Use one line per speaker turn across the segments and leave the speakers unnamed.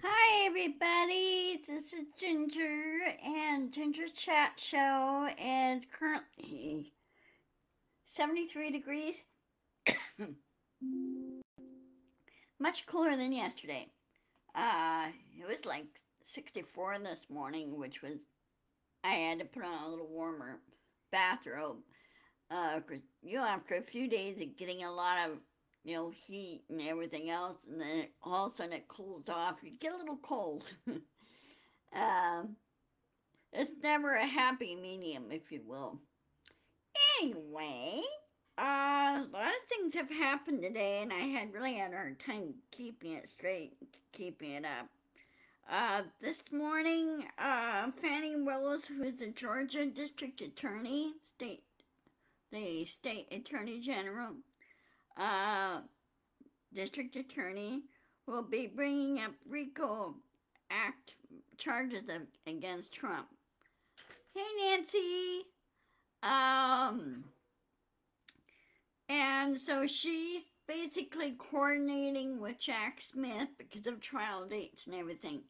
Hi, everybody. This is Ginger, and Ginger's Chat Show is currently 73 degrees, much cooler than yesterday. It was like 64 this morning, which was, I had to put on a little warmer bathrobe. 'Cause, after a few days of getting a lot of, heat and everything else, and then all of a sudden it cools off, you get a little cold. um, It's never a happy medium, if you will. Anyway, a lot of things have happened today, and I had really had a hard time keeping it straight, keeping it up. This morning, Fannie Willis, who is the Georgia District Attorney, the state attorney general, uh, district attorney, will be bringing up RICO Act charges against Trump. Hey, Nancy. Um, and so she's basically coordinating with Jack Smith because of trial dates and everything.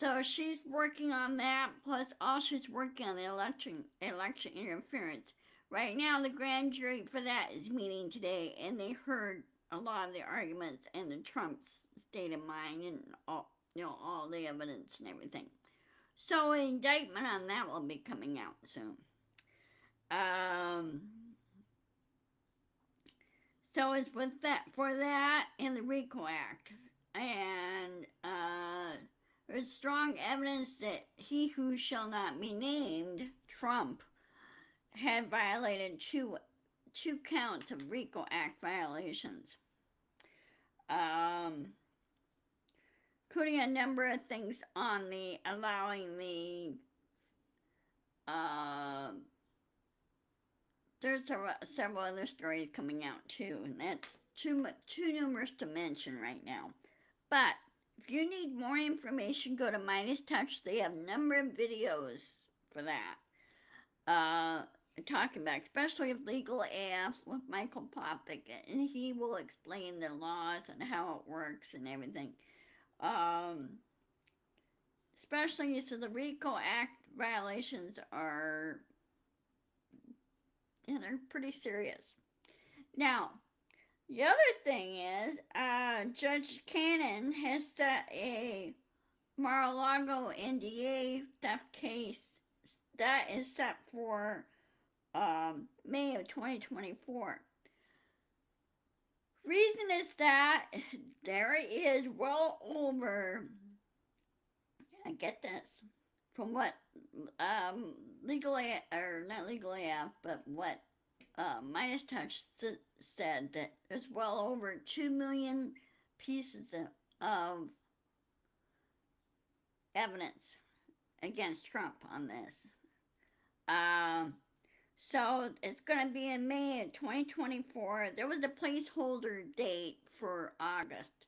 So she's working on that, plus all she's working on the election interference. Right now, the grand jury for that is meeting today, and they heard a lot of the arguments and the Trump's state of mind and all the evidence and everything. So an indictment on that will be coming out soon. Um, so it's with that for that and the RICO Act, and there's strong evidence that he who shall not be named, Trump, had violated two counts of RICO Act violations, um, including a number of things on the allowing the there's several other stories coming out too, and that's too numerous to mention right now. But if you need more information, go to Midas Touch. They have a number of videos for that. Talking about, especially with Legal AF with Michael Popick, and he will explain the laws and how it works and everything. Especially, so the RICO Act violations are, they're pretty serious. Now, the other thing is, Judge Cannon has set a Mar-a-Lago NDA theft case that is set for May of 2024. Reason is that there is well over, I get this, from what legal AF, or not legal AF, but what Midas Touch said, that there's well over 2 million pieces of evidence against Trump on this. So it's going to be in May of 2024. There was a placeholder date for August.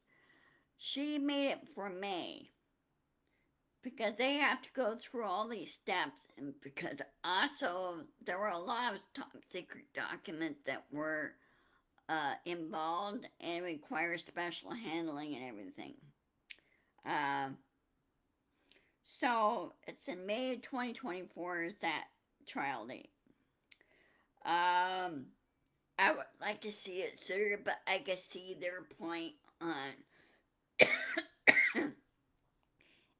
She made it for May because they have to go through all these steps, and because also there were a lot of top secret documents that were involved and require special handling and everything. So it's in May of 2024 is that trial date. I would like to see it sooner, but I can see their point on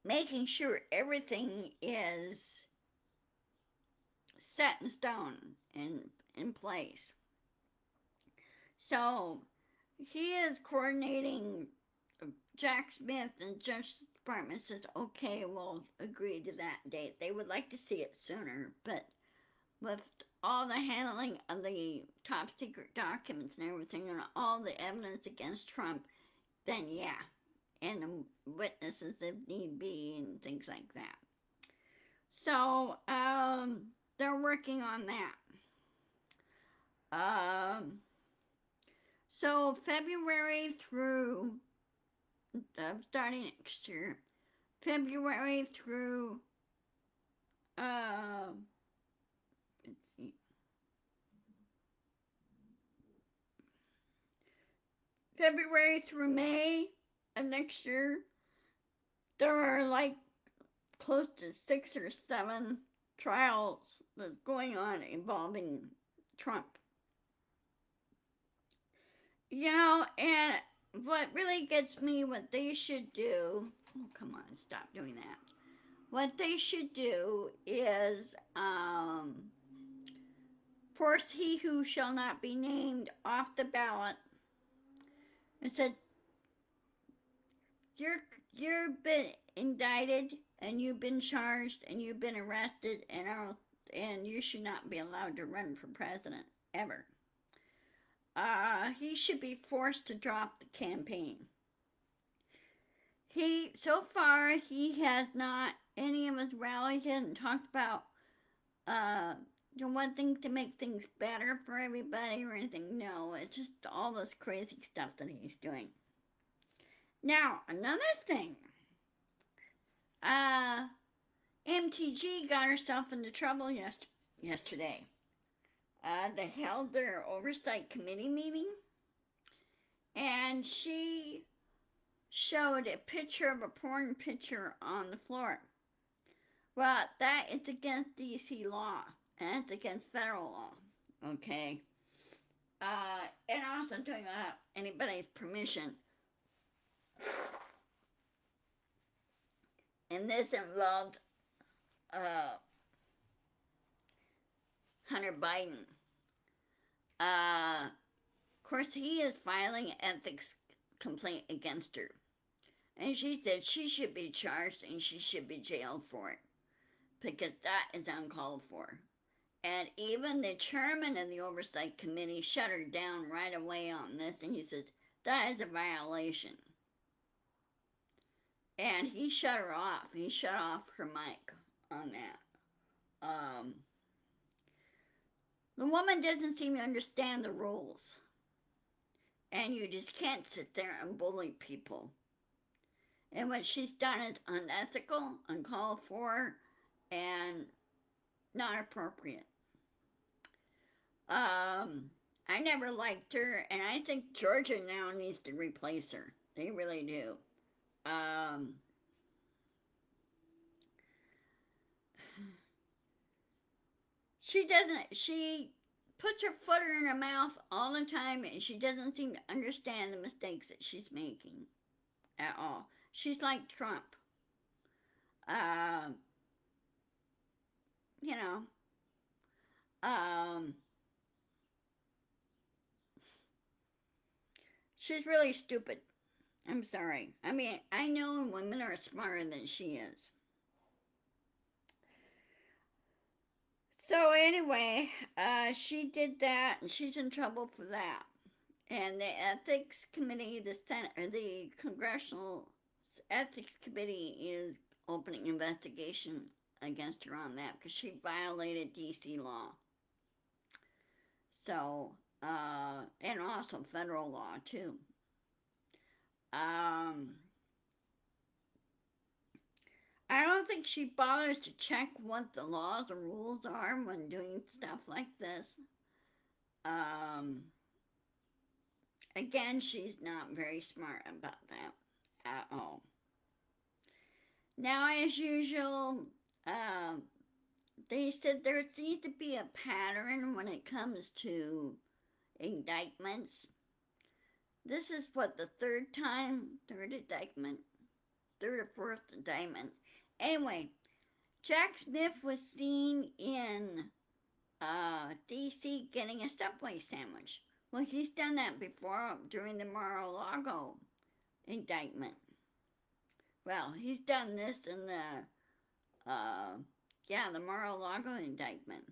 making sure everything is set in stone in place. So he is coordinating. Jack Smith and Justice Department says, okay, we'll agree to that date. They would like to see it sooner, but with all the handling of the top secret documents and everything and all the evidence against Trump, then yeah, and the witnesses if need be and things like that. So they're working on that. So February through starting next year, February through let's see, February through May of next year, There are like close to 6 or 7 trials that's going on involving Trump. You know, and what really gets me, what they should do, oh, come on, stop doing that. What they should do is force he who shall not be named off the ballot and said, you're you've been indicted and you've been charged and you've been arrested and you should not be allowed to run for president ever. He should be forced to drop the campaign. So far he has not, any of his rallies, he hasn't talked about one thing to make things better for everybody or anything. No, it's just all this crazy stuff that he's doing. Now, another thing. MTG got herself into trouble yesterday. They held their oversight committee meeting, and she showed a picture of a porn picture on the floor. Well, that is against DC law, and it's against federal law, okay? And also doing without anybody's permission. And this involved Hunter Biden. Of course, he is filing an ethics complaint against her. And she said she should be charged and she should be jailed for it. Because that is uncalled for. And even the chairman of the Oversight Committee shut her down right away on this. And he says, that is a violation. And he shut her off. He shut off her mic on that. The woman doesn't seem to understand the rules. And you just can't sit there and bully people. And what she's done is unethical, uncalled for, and not appropriate. I never liked her, and I think Georgia now needs to replace her. They really do. She puts her foot in her mouth all the time, and she doesn't seem to understand the mistakes that she's making at all. She's like Trump. You know, she's really stupid. I'm sorry. I mean, I know women are smarter than she is. So anyway, she did that, and she's in trouble for that. And the ethics committee, the Congressional Ethics Committee is opening investigation against her on that because she violated DC law. So, and also federal law too. I don't think she bothers to check what the laws and rules are when doing stuff like this. Again, she's not very smart about that at all. Now, as usual, they said there seems to be a pattern when it comes to indictments. This is what, the third indictment, third or fourth indictment. Anyway, Jack Smith was seen in D.C. getting a Subway sandwich. Well, he's done that before during the Mar-a-Lago indictment. Well, he's done this in the Mar-a-Lago indictment.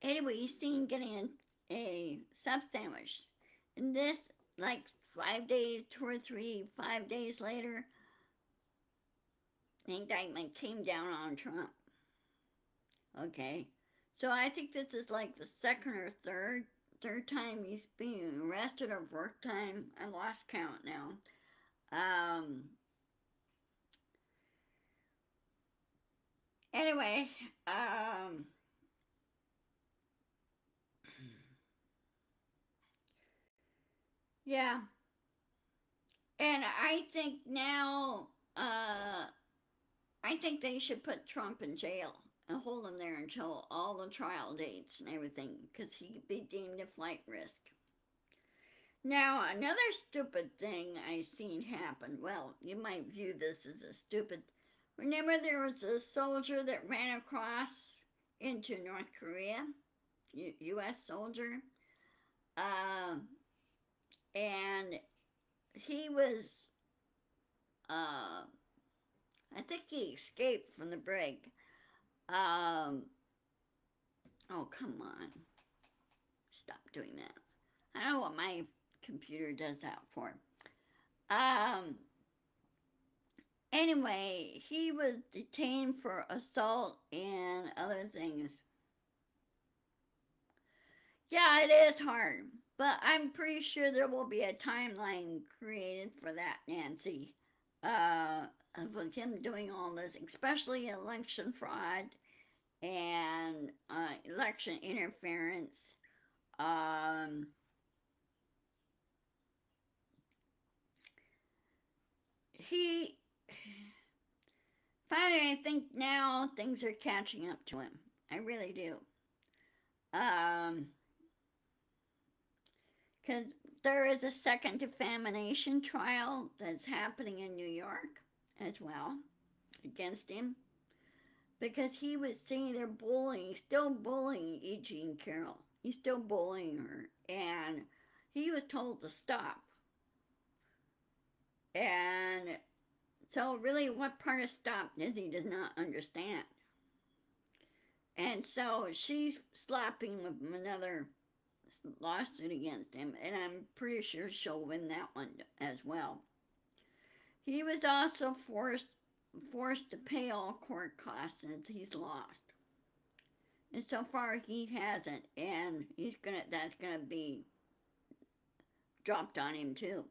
Anyway, he's seen getting a sub sandwich. And this, like 5 days, 2 or 3, 5 days later, the indictment came down on Trump. Okay, so I think this is like the second or third time he's being arrested, or fourth time. I lost count now. Anyway, yeah. And I think now, I think they should put Trump in jail and hold him there until all the trial dates and everything, because he could be deemed a flight risk. Now, another stupid thing I seen happen, well, you might view this as a stupid. Remember there was a soldier that ran across into North Korea, U.S. soldier, uh, and he was, I think he escaped from the brig. Um, oh, come on. Stop doing that. I don't know what my computer does that for. Um, anyway, he was detained for assault and other things. Yeah, it is hard, but I'm pretty sure there will be a timeline created for that, Nancy, of him doing all this, especially election fraud and election interference. Um, he finally, I think now things are catching up to him. I really do. Um, because there is a second defamation trial that's happening in New York as well against him because he was seen there bullying, still bullying E. Jean Carroll. He's still bullying her, and he was told to stop. And so, really, what part of stop does he does not understand? And so she's slapping with another lawsuit against him, and I'm pretty sure she'll win that one as well. He was also forced to pay all court costs since he's lost. And so far he hasn't, and that's gonna be dropped on him too.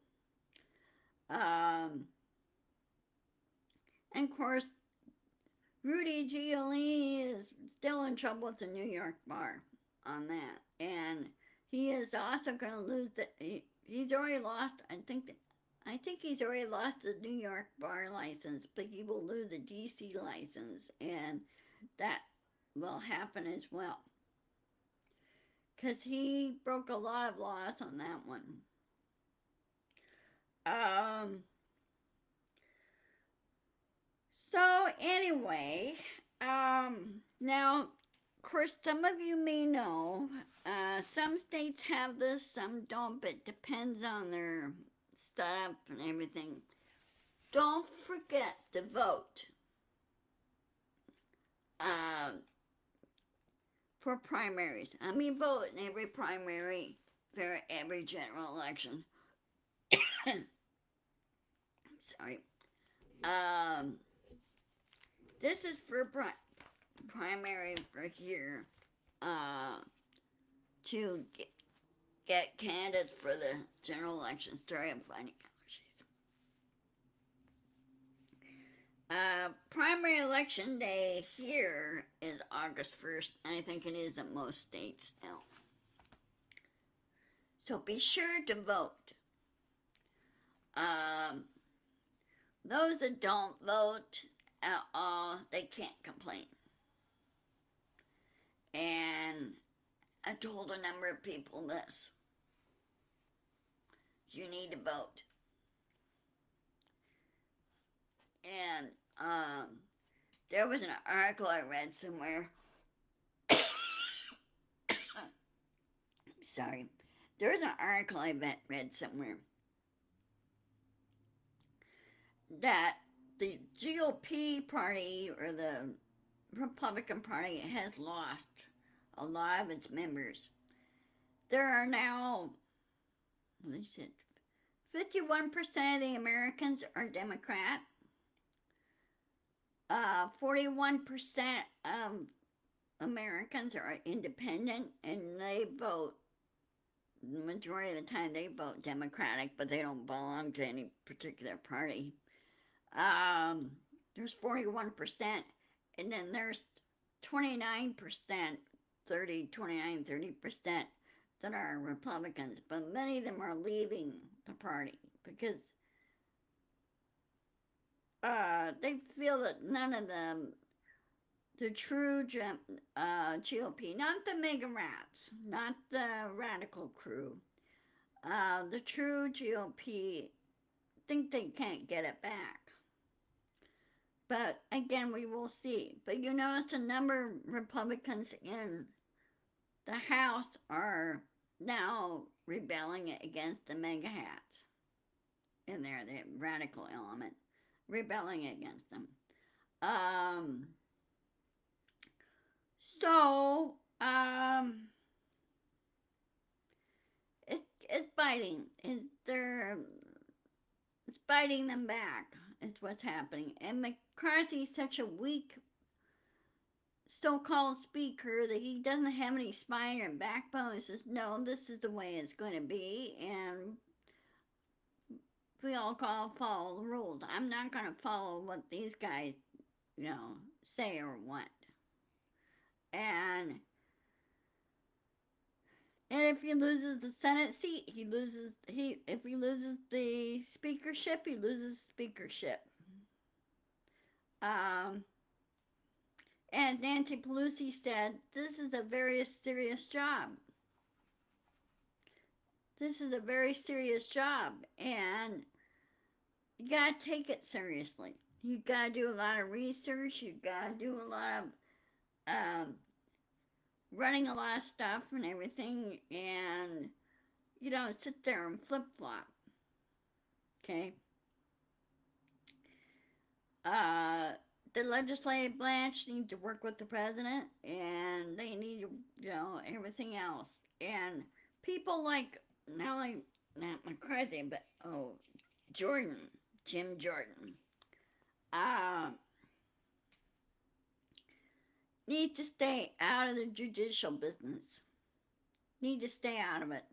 And of course, Rudy Giuliani is still in trouble with the New York bar on that, and he is also going to lose he's already lost. I think he's already lost the New York bar license, but he will lose the DC license, and that will happen as well. Because he broke a lot of laws on that one. So anyway, now, of course, some of you may know, some states have this, some don't, but it depends on their setup and everything. Don't forget to vote for primaries. I mean, vote in every primary for every general election. Sorry. This is for primary for here to get candidates for the general election. Sorry, I'm finding allergies. Primary election day here is August 1st. I think it is at most states now. So be sure to vote. Those that don't vote at all, they can't complain. And I told a number of people this. You need to vote. And there was an article I read somewhere. Sorry. There was an article I read somewhere that the GOP party or the Republican Party has lost a lot of its members. There are now, what is it, 51% of the Americans are Democrat. 41% of Americans are independent, and they vote, the majority of the time they vote Democratic, but they don't belong to any particular party. There's 41%, and then there's 29%, 30% that are Republicans, but many of them are leaving the party because they feel that none of the true GOP, not the mega rats, not the radical crew, the true GOP think they can't get it back. But again, we will see. But you notice a number of Republicans in the House are now rebelling against the mega hats in there, the radical element, rebelling against them. So, it's biting. It's biting them back. Is what's happening. And McCarthy's such a weak so-called speaker that he doesn't have any spine or backbone. He says, no, this is the way it's going to be, and we all gotta follow the rules. I'm not going to follow what these guys, say or want. And if he loses the Senate seat, if he loses the speakership, he loses speakership. And Nancy Pelosi said, this is a very serious job. This is a very serious job, and you gotta take it seriously. You gotta do a lot of research. You gotta do a lot of running a lot of stuff and everything, and you don't sit there and flip flop. Okay. The legislative branch needs to work with the president, and they need to, everything else. And people like not McCarthy, but Jim Jordan, need to stay out of the judicial business. Need to stay out of it.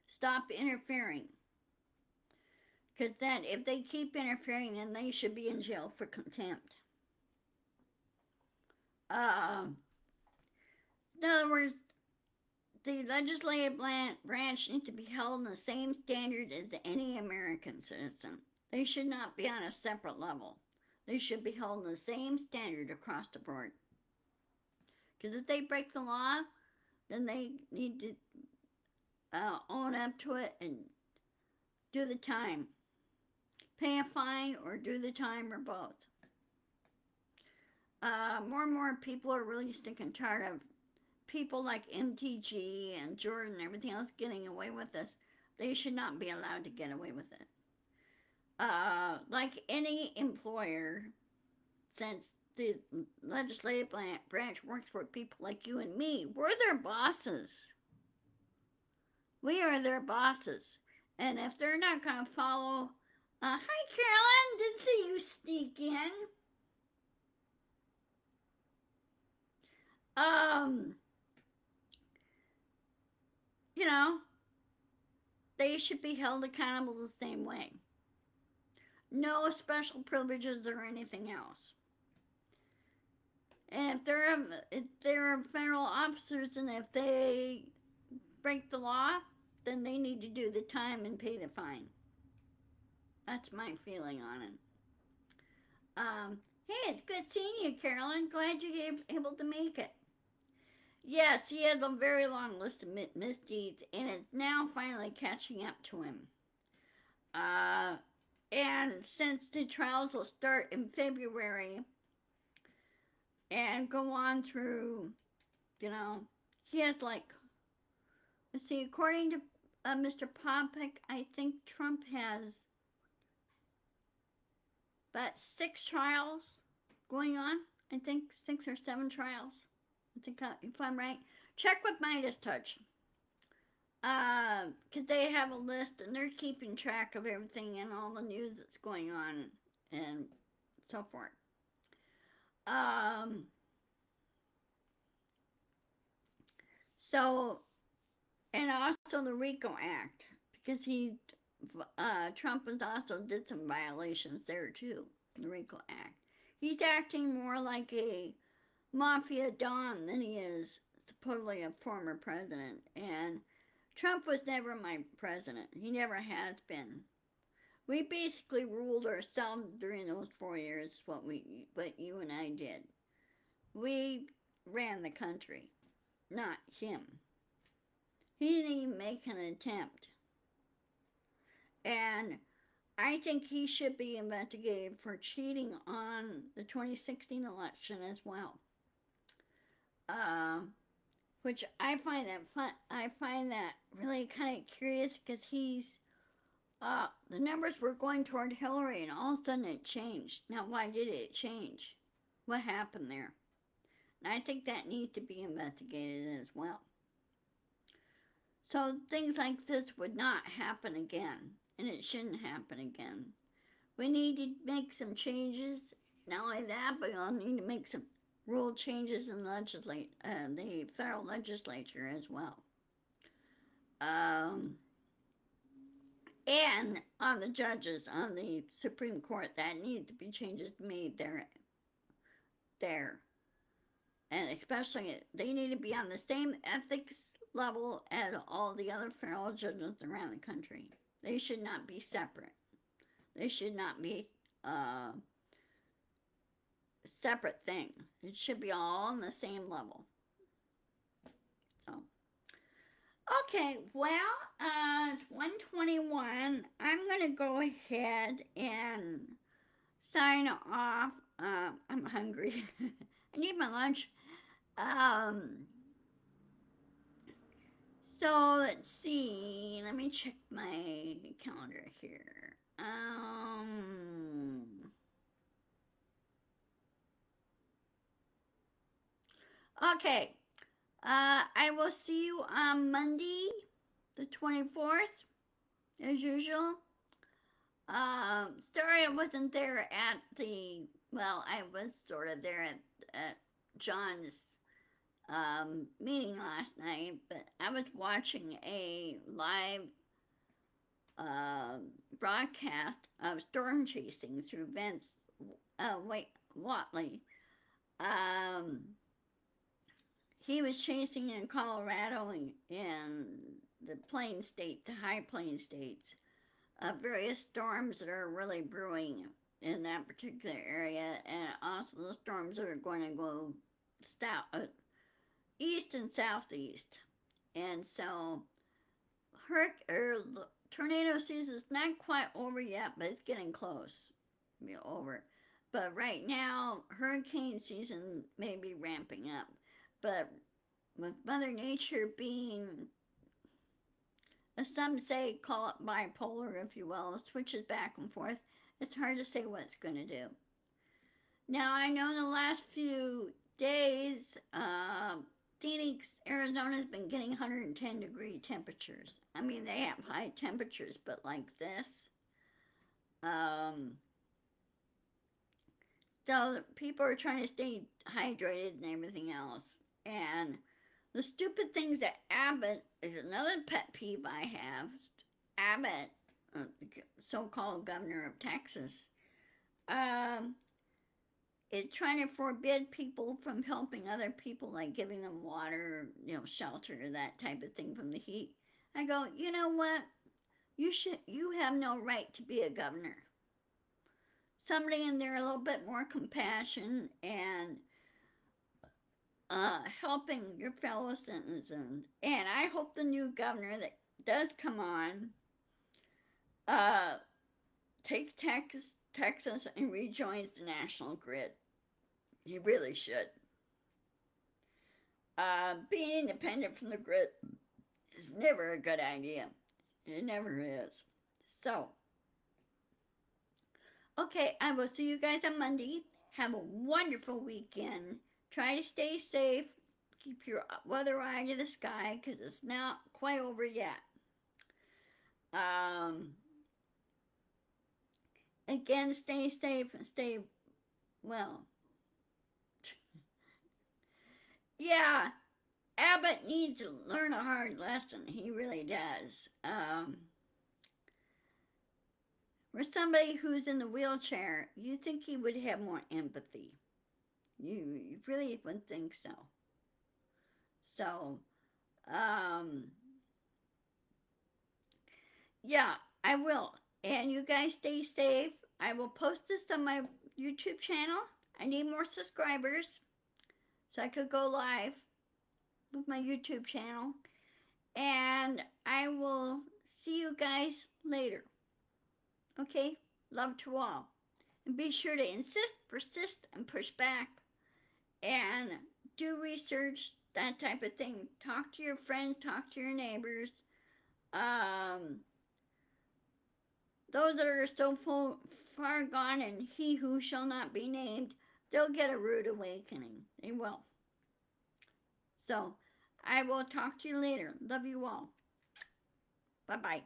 Stop interfering. Because then, if they keep interfering, then they should be in jail for contempt. In other words, the legislative branch needs to be held in the same standard as any American citizen. They should not be on a separate level. They should be held in the same standard across the board. Because if they break the law, then they need to own up to it and do the time. Pay a fine or do the time or both. More and more people are really sick and tired of people like MTG and Jordan and everything else getting away with this. They should not be allowed to get away with it. Like any employer, since the legislative branch works for people like you and me, we're their bosses. We are their bosses. And if they're not going to follow... hi, Carolyn. Didn't see you sneak in. They should be held accountable the same way. No special privileges or anything else. And if they're federal officers and if they break the law, then they need to do the time and pay the fine. That's my feeling on it. Hey, it's good seeing you, Carolyn. Glad you were able to make it. Yes, he has a very long list of misdeeds, and it's now finally catching up to him. And since the trials will start in February and go on through, he has let's see, according to Mr. Popick, I think Trump has about 6 trials going on. I think 6 or 7 trials. I think if I'm right. Check with Midas Touch. Because they have a list and they're keeping track of everything and all the news that's going on and so forth. And also the RICO Act, because Trump has also did some violations there too, the RICO Act. He's acting more like a mafia don than he is supposedly a former president. And Trump was never my president. He never has been. We basically ruled ourselves during those 4 years. What you and I did. We ran the country, not him. He didn't even make an attempt. And I think he should be investigated for cheating on the 2016 election as well. Which I find that fun. I find that really kind of curious because the numbers were going toward Hillary and all of a sudden it changed. Now, why did it change? What happened there? And I think that needs to be investigated as well. So things like this would not happen again, and it shouldn't happen again. We need to make some changes. Not only that, but we'll need to make some rule changes in the federal legislature as well. And on the judges on the Supreme Court, that need to be changes made there. And especially, they need to be on the same ethics level as all the other federal judges around the country. They should not be separate. They should not be a separate thing. It should be all on the same level. So, okay, well, it's 1:21. I'm going to go ahead and sign off. I'm hungry. I need my lunch. So let's see. Let me check my calendar here. Okay. I will see you on Monday, the 24th, as usual. Sorry I wasn't there at I was sort of there at John's meeting last night, but I was watching a live broadcast of storm chasing through Whatley. He was chasing in Colorado and in the Plain State, the High Plains states, various storms that are really brewing in that particular area, and also the storms that are going to go east and southeast. And so tornado season is not quite over yet, but it's getting close to be over. But right now, hurricane season may be ramping up. But with Mother Nature being, as some say, call it bipolar, if you will, it switches back and forth, it's hard to say what it's going to do. Now, I know in the last few days, Phoenix, Arizona has been getting 110-degree temperatures. I mean, they have high temperatures, but like this. So people are trying to stay hydrated and everything else. And the stupid things that Abbott is another pet peeve I have. Abbott, so-called governor of Texas, is trying to forbid people from helping other people, like giving them water, shelter, that type of thing from the heat. I go, you know what? You have no right to be a governor. Somebody in there a little bit more compassion and helping your fellow citizens. And I hope the new governor that does come on takes Texas and rejoins the national grid. He really should. Being independent from the grid is never a good idea. It never is. So, okay, I will see you guys on Monday. Have a wonderful weekend. Try to stay safe. Keep your weather eye to the sky because it's not quite over yet. Again, stay safe and stay well. Yeah, Abbott needs to learn a hard lesson. He really does. For somebody who's in the wheelchair, you think he would have more empathy. You really wouldn't think so. So, yeah, I will. And you guys stay safe. I will post this on my YouTube channel. I need more subscribers so I could go live with my YouTube channel. And I will see you guys later. Okay? Love to all. And be sure to insist, persist, and push back. And do research, that type of thing. Talk to your friends, talk to your neighbors. Those that are so far gone and he who shall not be named, they'll get a rude awakening. They will. So, I will talk to you later. Love you all. Bye-bye.